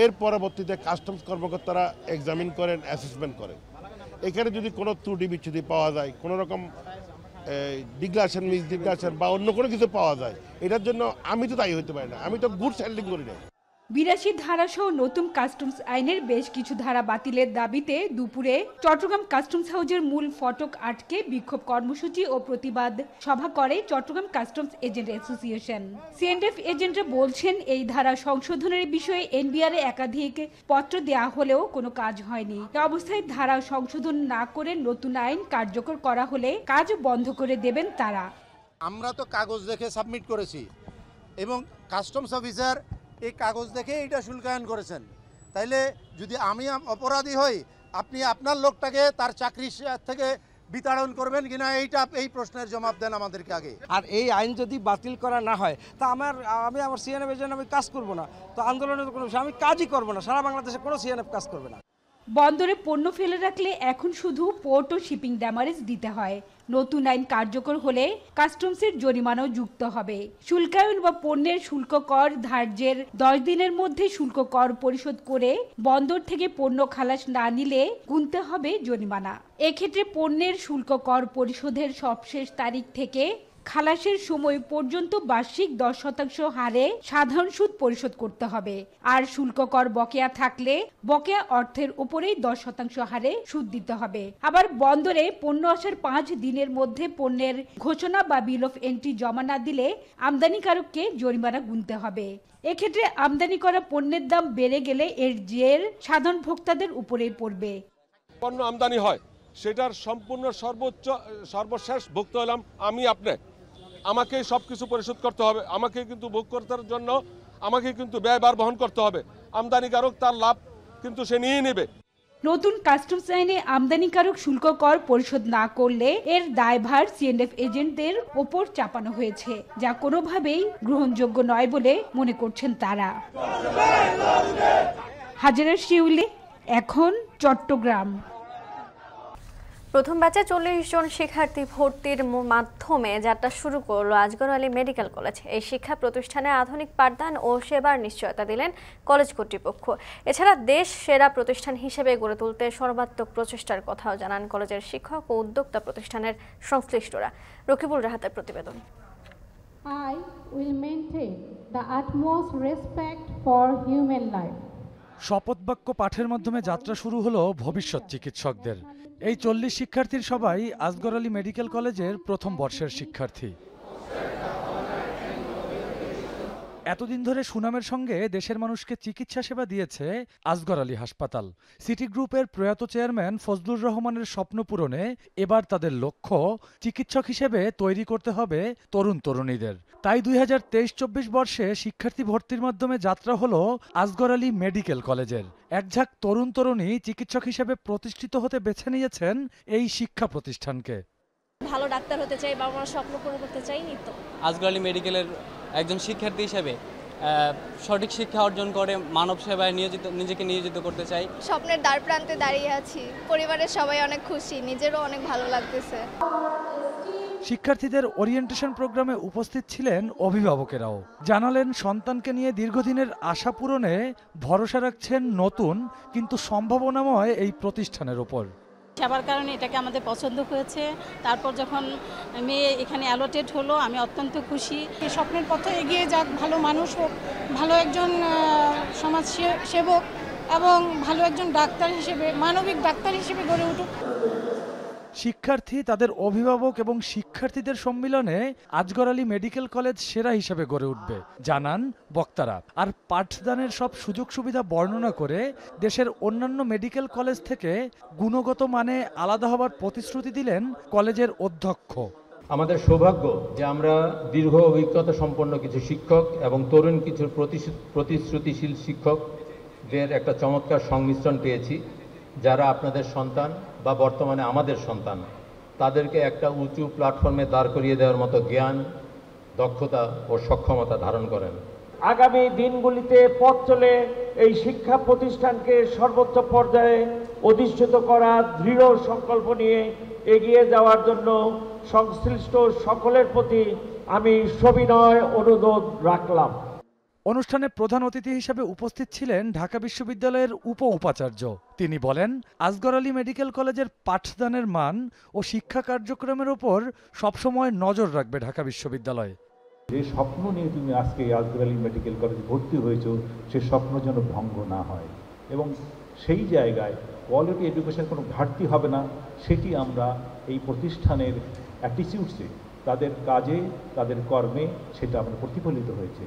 এর পরবর্তীতে কাস্টমস কর্মকর্তারা এক্সামিন করেন, অ্যাসেসমেন্ট করেন। এখানে যদি কোনো ত্রুটি বিচ্ছুতি পাওয়া যায়, কোনো রকম ডিক্লারেশন মিসডিক্লারেশন বা অন্য কোনো কিছু পাওয়া যায়, এটার জন্য আমি তো দায়ী হতে পারি না, আমি তো গুডস হ্যান্ডলিং করি না। 82 ধারাসহ নতুন কাস্টমস আইনের বেশ কিছু ধারা বাতিলের দাবিতে দুপুরে চট্টগ্রাম কাস্টমস হাউজের মূল ফটক আটকে বিক্ষোভ কর্মসূচি ও প্রতিবাদ সভা করে Chattogram customs agent association. CNF এজেন্টরা বলছেন, এই ধারা সংশোধনের বিষয়ে এনবিআরে একাধিক পত্র দেওয়া হলেও কোনো কাজ হয়নি। এ অবস্থায় ধারা সংশোধন না করে নতুন আইন কার্যকর করা হলে কাজ বন্ধ করে দেবেন তারা। আমরা তো কাগজ দেখে সাবমিট করেছি এবং কাস্টমস অফিসার এই কাগজ দেখে এটা শুল্কায়ন করেছেন। তাইলে যদি আমি অপরাধী হই, আপনি আপনার লোকটাকে তার চাকরি থেকে বিতাড়ন করবেন কিনা এই প্রশ্নের জবাব দেন আমাদেরকে আগে। আর এই আইন যদি বাতিল করা না হয় তা আমি আমার সিএনএফ এর জন্য আমি কাজ করব না, তো আন্দোলনের কোনো আমি কাজই করব না, সারা বাংলাদেশে কোনো সিএনএফ কাজ করবে না। বন্দরে পণ্য ফেলে রাখলে এখন শুধু পোর্ট ও শিপিং ড্যামারেজ দিতে হয়। নতুন আইন কার্যকর হলে কাস্টমসের জরিমানাও যুক্ত হবে। শুল্কায়ন বা পণ্যের শুল্ক কর ধার্যের 10 দিনের মধ্যে শুল্ক কর পরিশোধ করে বন্দর থেকে পণ্য খালাস না নিলে গুনতে হবে জরিমানা। এক্ষেত্রে পণ্যের শুল্ক কর পরিশোধের সবশেষ তারিখ থেকে খালাসের সময় পর্যন্ত বার্ষিক 10% হারে সাধারণ সুদ পরিশোধ করতে হবে। আর শুল্ক কর বকেয়া থাকলে বকেয়া অর্থের উপরেই 10% হারে সুদ দিতে হবে। আবার বন্দরে পণ্য আসার 5 দিনের মধ্যে পণ্যের ঘোষণা বা বিল অফ এন্ট্রি জমা না দিলে আমদানিকারককে জরিমানা গুনতে হবে। এক্ষেত্রে আমদানি করা পণ্যের দাম বেড়ে গেলে এর জের সাধারণ ভোক্তাদের উপরেই পড়বে। পণ্য আমদানি হয়, সেটার সম্পূর্ণ সর্বশেষ ভুক্ত হলাম আমি, আপনি। আমাকে সবকিছু পরিশোধ করতে হবে, আমাকে কিন্তু ভোক্তার জন্য আমাকে কিন্তু ব্যয়ভার বহন করতে হবে। আমদানিকারক তার লাভ কিন্তু সে নিয়ে নেবে। নতুন কাস্টমস আইনে আমদানিকারক শুল্ক কর পরিশোধ না করলে এর দায়ভার সিএনএফ এজেন্টদের ওপর চাপানো হয়েছে, যা কোনোভাবেই গ্রহণযোগ্য নয় বলে মনে করছেন তারা। হাজেরা শিউলি, এখন চট্টগ্রাম। প্রথম ব্যাচে 40 জন শিক্ষার্থী ভর্তির মাধ্যমে যাত্রা শুরু করলো আসগর আলী মেডিকেল কলেজ। এই শিক্ষা প্রতিষ্ঠানে আধুনিক পাঠদান ও সেবার নিশ্চয়তা দিলেন কলেজ কর্তৃপক্ষ। এছাড়া দেশ সেরা প্রতিষ্ঠান হিসেবে গড়ে তুলতে সর্বাত্মক প্রচেষ্টার কথাও জানান কলেজের শিক্ষক ও উদ্যোক্তা প্রতিষ্ঠানের সংশ্লিষ্টরা। রকিবুল রাহাতের প্রতিবেদন। I will maintain the utmost respect for human life. শপথ বাক্য পাঠের মাধ্যমে যাত্রা শুরু হলো ভবিষ্যৎ চিকিৎসকদের। এই 40 শিক্ষার্থীর সবাই আসগর আলী মেডিকেল কলেজের প্রথম বর্ষের শিক্ষার্থী। এতদিন ধরে সুনামের সঙ্গে দেশের মানুষকে চিকিৎসা সেবা দিয়েছে আসগর আলী হাসপাতাল। সিটি গ্রুপের প্রয়াত চেয়ারম্যান ফজলুর রহমানের স্বপ্ন পূরণে এবার তাদের লক্ষ্য চিকিৎসক হিসেবে তৈরি করতে হবে তরুণ তরুণীদের। তাই 2023-24 বর্ষে শিক্ষার্থী ভর্তির মাধ্যমে যাত্রা হলো আসগর আলী মেডিকেল কলেজের। একঝাঁক তরুণ তরুণী চিকিৎসক হিসেবে প্রতিষ্ঠিত হতে বেছে নিয়েছেন এই শিক্ষা প্রতিষ্ঠানকে। ভালো ডাক্তার হতে চাই বা আমার স্বপ্ন পূরণ করতে চাই তো আসগর আলী মেডিকেলের একজন শিক্ষার্থী হিসেবে সঠিক শিক্ষা অর্জন করে মানব সেবায় নিজেকে নিয়োজিত করতে চাই। স্বপ্নের দ্বার প্রান্তে দাঁড়িয়ে আছি, পরিবারের সবাই অনেক খুশি, নিজেরও অনেক ভালো লাগতেছে। শিক্ষার্থীদের ওরিয়েন্টেশন প্রোগ্রামে উপস্থিত ছিলেন অভিভাবকেরাও। জানালেন সন্তানকে নিয়ে দীর্ঘদিনের আশা পূরণে ভরসা রাখছেন নতুন কিন্তু সম্ভাবনাময় এই প্রতিষ্ঠানের ওপর। সেবার কারণে এটাকে আমাদের পছন্দ হয়েছে। তারপর যখন মেয়ে এখানে অ্যালোটেড হলো, আমি অত্যন্ত খুশি। স্বপ্নের পথে এগিয়ে যাক, ভালো মানুষ হোক, ভালো একজন সমাজ সেবক এবং ভালো একজন ডাক্তার হিসেবে, মানবিক ডাক্তার হিসেবে গড়ে উঠুক। শিক্ষার্থী, তাদের অভিভাবক এবং শিক্ষার্থীদের সম্মিলনে আসগর আলী মেডিকেল কলেজ সেরা হিসেবে গড়ে উঠবে জানান বক্তারা। আর পাঠদানের সব সুযোগ সুবিধা বর্ণনা করে দেশের অন্যান্য মেডিকেল কলেজ থেকে গুণগত মানে আলাদা হবার প্রতিশ্রুতি দিলেন কলেজের অধ্যক্ষ। আমাদের সৌভাগ্য যে আমরা দীর্ঘ অভিজ্ঞতা সম্পন্ন কিছু শিক্ষক এবং তরুণ কিছু প্রতিশ্রুতিশীল শিক্ষকদের একটা চমৎকার সংমিশ্রণ পেয়েছি, যারা আপনাদের সন্তান বা বর্তমানে আমাদের সন্তান, তাদেরকে একটা উঁচু প্ল্যাটফর্মে দাঁড় করিয়ে দেওয়ার মতো জ্ঞান, দক্ষতা ও সক্ষমতা ধারণ করেন। আগামী দিনগুলিতে পথ চলে এই শিক্ষা প্রতিষ্ঠানকে সর্বোচ্চ পর্যায়ে অধিষ্ঠিত করা দৃঢ় সংকল্প নিয়ে এগিয়ে যাওয়ার জন্য সংশ্লিষ্ট সকলের প্রতি আমি সবিনয় অনুরোধ রাখলাম। অনুষ্ঠানে প্রধান অতিথি হিসেবে উপস্থিত ছিলেন ঢাকা বিশ্ববিদ্যালয়ের উপাচার্য। তিনি বলেন, আসগর আলী মেডিকেল কলেজের পাঠদানের মান ও শিক্ষা কার্যক্রমের ওপর সবসময় নজর রাখবে ঢাকা বিশ্ববিদ্যালয়। যে স্বপ্ন নিয়ে তুমি আজকে আজগর আলী মেডিকেল কলেজে ভর্তি হয়েছো, সে স্বপ্ন যেন ভঙ্গ না হয় এবং সেই জায়গায় কোয়ালিটি এডুকেশন কোনো ঘাটতি হবে না, সেটি আমরা এই প্রতিষ্ঠানের অ্যাটিটিউডসে, তাদের কাজে, তাদের কর্মে সেটা আমরা প্রতিফলিত হয়েছে।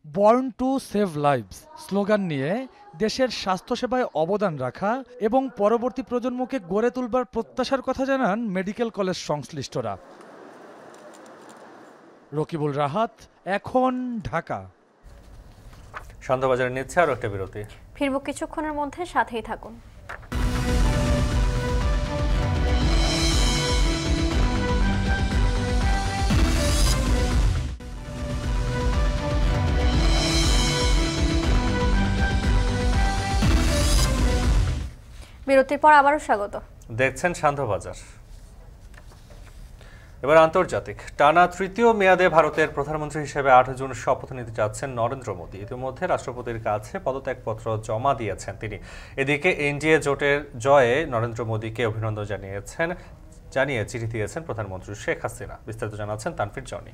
Born to save lives slogan নিয়ে দেশের স্বাস্থ্যসেবায় অবদান রাখা এবং পরবর্তী প্রজন্মকে গড়ে তুলবার প্রত্যাশার কথা জানান মেডিকেল কলেজ সংশ্লিষ্টরা। রকিবুল রাহাত, এখন, ঢাকা। সন্ধ্যাবাজারে নিচ্ছে আরো একটা বিরতি, ফিরব কিছুক্ষণের মধ্যে, সাথেই থাকুন। বিরতির পর আবারও স্বাগত, দেখছেন সন্ধ্যাবাজার। এবার আন্তর্জাতিক। টানা তৃতীয় মেয়াদে ভারতের প্রধানমন্ত্রী হিসেবে 8 জুন শপথ নিতে যাচ্ছেন নরেন্দ্র মোদী। ইতিমধ্যে রাষ্ট্রপতির কাছে পদত্যাগপত্র জমা দিয়েছেন তিনি। এদিকে এনডিএ জোটের জয়ে নরেন্দ্র মোদীকে অভিনন্দন জানিয়ে চিঠি দিয়েছেন প্রধানমন্ত্রী শেখ হাসিনা। বিস্তারিত জানাচ্ছেন তানফির জনি।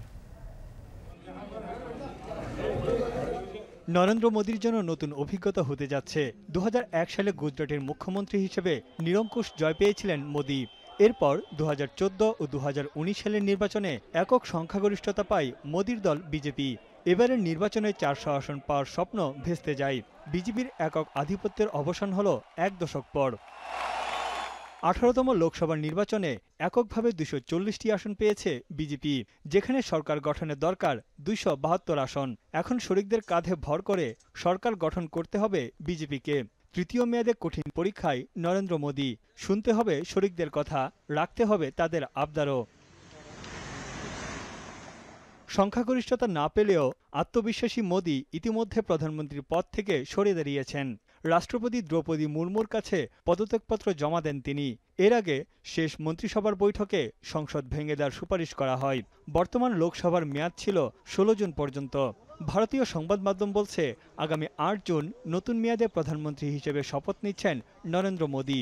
নরেন্দ্র মোদীর জন্য নতুন অভিজ্ঞতা হতে যাচ্ছে। 2001 সালে গুজরাটের মুখ্যমন্ত্রী হিসেবে নিরঙ্কুশ জয় পেয়েছিলেন মোদী। এরপর 2014 ও 2019 সালের নির্বাচনে একক সংখ্যাগরিষ্ঠতা পায় মোদীর দল বিজেপি। এবারের নির্বাচনে 400 আসন পাওয়ার স্বপ্ন ভেস্তে যায়। বিজেপির একক আধিপত্যের অবসান হল 1 দশক পর। 18তম লোকসভা নির্বাচনে এককভাবে 240টি আসন পেয়েছে বিজেপি, যেখানে সরকার গঠনের দরকার 272 আসন। এখন শরিকদের কাঁধে ভর করে সরকার গঠন করতে হবে বিজেপিকে। তৃতীয় মেয়াদে কঠিন পরীক্ষায় নরেন্দ্র মোদী। শুনতে হবে শরিকদের কথা, রাখতে হবে তাদের আবদারও। সংখ্যাগরিষ্ঠতা না পেলেও আত্মবিশ্বাসী মোদী ইতিমধ্যে প্রধানমন্ত্রীর পদ থেকে সরে দাঁড়িয়েছেন। রাষ্ট্রপতি দ্রৌপদী মুর্মুর কাছে পদত্যাগপত্র জমা দেন তিনি। এর আগে শেষ মন্ত্রিসভার বৈঠকে সংসদ ভেঙে দেওয়ার সুপারিশ করা হয়। বর্তমান লোকসভার মেয়াদ ছিল 16 জুন পর্যন্ত। ভারতীয় সংবাদ মাধ্যম বলছে, আগামী 8 জুন নতুন মেয়াদে প্রধানমন্ত্রী হিসেবে শপথ নিচ্ছেন নরেন্দ্র মোদী।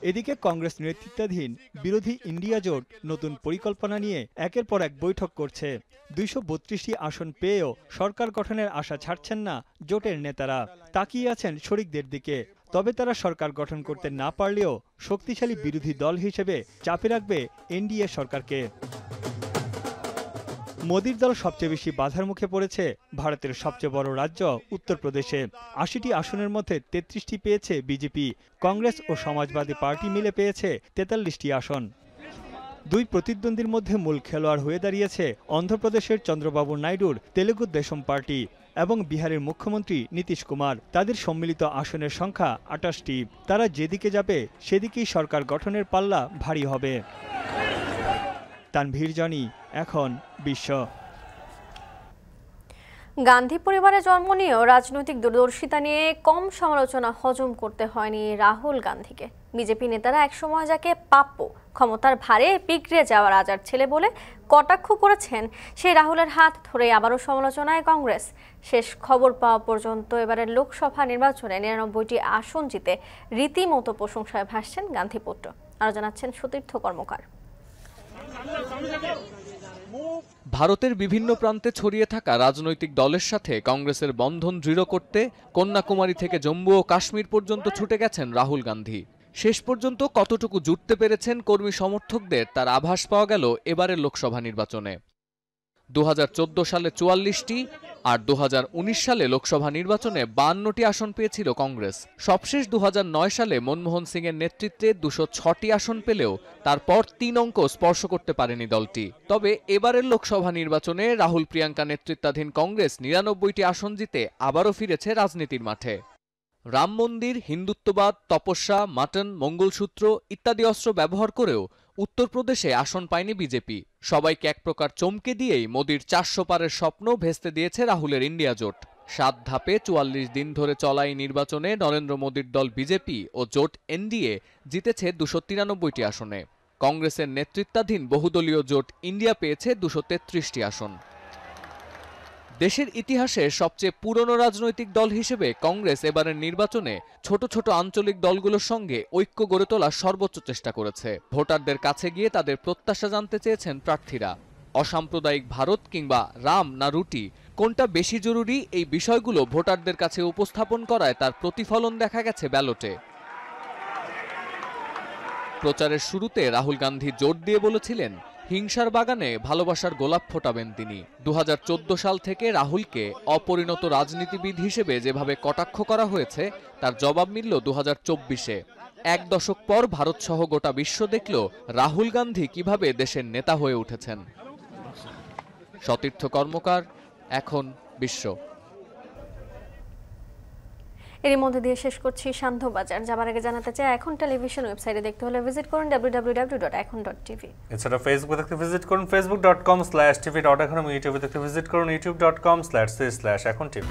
এদিকে কংগ্রেস নেতৃত্বাধীন বিরোধী ইন্ডিয়া জোট নতুন পরিকল্পনা নিয়ে একের পর এক বৈঠক করছে। 232টি আসন পেয়েও সরকার গঠনের আশা ছাড়ছেন না জোটের নেতারা। তাকিয়ে আছেন শরিকদের দিকে। তবে তারা সরকার গঠন করতে না পারলেও শক্তিশালী বিরোধী দল হিসেবে চাপে রাখবে এনডিএ সরকারকে। মোদীর দল সবচেয়ে বেশি বাধার মুখে পড়েছে ভারতের সবচেয়ে বড় রাজ্য উত্তরপ্রদেশে। 80টি আসনের মধ্যে 33টি পেয়েছে বিজেপি। কংগ্রেস ও সমাজবাদী পার্টি মিলে পেয়েছে 43টি আসন। দুই প্রতিদ্বন্দ্বীর মধ্যে মূল খেলোয়াড় হয়ে দাঁড়িয়েছে অন্ধ্রপ্রদেশের চন্দ্রবাবু নাইডুর তেলুগু দেশম পার্টি এবং বিহারের মুখ্যমন্ত্রী নীতিশ কুমার। তাদের সম্মিলিত আসনের সংখ্যা 28টি। তারা যেদিকে যাবে সেদিকেই সরকার গঠনের পাল্লা ভারী হবে। তানভীর জনি, এখন বিশ্ব। গান্ধী পরিবারে জন্ম নিয়েও রাজনৈতিক দূরদর্শিতা নিয়ে কম সমালোচনা হজম করতে হয়নি রাহুল গান্ধীকে। বিজেপি নেতারা একসময় যাকে প্রাপ্য ক্ষমতার ভারে বিগড়ে যাওয়া রাজার ছেলে বলে কটাক্ষ করেছেন, সেই রাহুলের হাত ধরে আবারও সমালোচনায় কংগ্রেস। শেষ খবর পাওয়া পর্যন্ত এবারের লোকসভা নির্বাচনে 99টি আসন জিতে রীতিমতো প্রশংসায় ভাসছেন গান্ধীপুত্র। আরো জানাচ্ছেন সতীর্থ কর্মকার। ভারতের বিভিন্ন প্রান্তে ছড়িয়ে থাকা রাজনৈতিক দলের সাথে কংগ্রেসের বন্ধন দৃঢ় করতে কন্যাকুমারী থেকে জম্মু ও কাশ্মীর পর্যন্ত ছুটে গেছেন রাহুল গান্ধী। শেষ পর্যন্ত কতটুকু জুটতে পেরেছেন কর্মী সমর্থকদের তার আভাস পাওয়া গেল এবারের লোকসভা নির্বাচনে। 2014 সালে 44টি আর 2019 সালে লোকসভা নির্বাচনে 52টি আসন পেয়েছিল কংগ্রেস। সবশেষ 2009 সালে মনমোহন সিং এর নেতৃত্বে 206টি আসন পেলেও তারপর 3 অঙ্ক স্পর্শ করতে পারেনি দলটি। তবে এবারের লোকসভা নির্বাচনে রাহুল প্রিয়াঙ্কা নেতৃত্বাধীন কংগ্রেস 99টি আসন জিতে আবারও ফিরেছে রাজনীতির মাঠে। রাম মন্দির, হিন্দুত্ববাদ, তপস্যা, মাটন, মঙ্গলসূত্র ইত্যাদি অস্ত্র ব্যবহার করেও উত্তরপ্রদেশে আসন পায়নি বিজেপি। সবাইকে এক প্রকার চমকে দিয়েই মোদির 400 পারের স্বপ্ন ভেস্তে দিয়েছে রাহুলের ইন্ডিয়া জোট। 7 ধাপে 44 দিন ধরে চলা এই নির্বাচনে নরেন্দ্র মোদির দল বিজেপি ও জোট এনডিএ জিতেছে 293টি আসনে। কংগ্রেসের নেতৃত্বাধীন বহুদলীয় জোট ইন্ডিয়া পেয়েছে 233টি আসন। দেশের ইতিহাসে সবচেয়ে পুরনো রাজনৈতিক দল হিসেবে কংগ্রেস এবারের নির্বাচনে ছোট ছোট আঞ্চলিক দলগুলোর সঙ্গে ঐক্য গড়ে তোলার সর্বোচ্চ চেষ্টা করেছে। ভোটারদের কাছে গিয়ে তাদের প্রত্যাশা জানতে চেয়েছেন প্রার্থীরা। অসাম্প্রদায়িক ভারত কিংবা রাম না রুটি, কোনটা বেশি জরুরি এই বিষয়গুলো ভোটারদের কাছে উপস্থাপন করায় তার প্রতিফলন দেখা গেছে ব্যালটে। প্রচারের শুরুতে রাহুল গান্ধী জোর দিয়ে বলেছিলেন হিংসার বাগানে ভালোবাসার গোলাপ ফোটাবেন তিনি। 2014 সাল থেকে রাহুলকে অপরিণত রাজনীতিবিদ হিসেবে যেভাবে কটাক্ষ করা হয়েছে তার জবাব মিলল 2024-এ। এক দশক পর ভারত সহ গোটা বিশ্ব দেখল রাহুল গান্ধী কিভাবে দেশের নেতা হয়ে উঠেছেন। সতীর্থ কর্মকার, এখন বিশ্ব। এর মধ্যে দিয়ে শেষ করছি সান্ধ্যবাজার। যাবার আগে জানাতে চাই এখন টেলিভিশন ওয়েবসাইটে দেখতে হলে ভিজিট করুন www.ekhon.tv। এছাড়া ফেসবুক দেখতে ভিজিট করুন facebook.com/tv.ekhon এবং ইউটিউবে দেখতে ভিজিট করুন youtube.com/c/ekhon tv।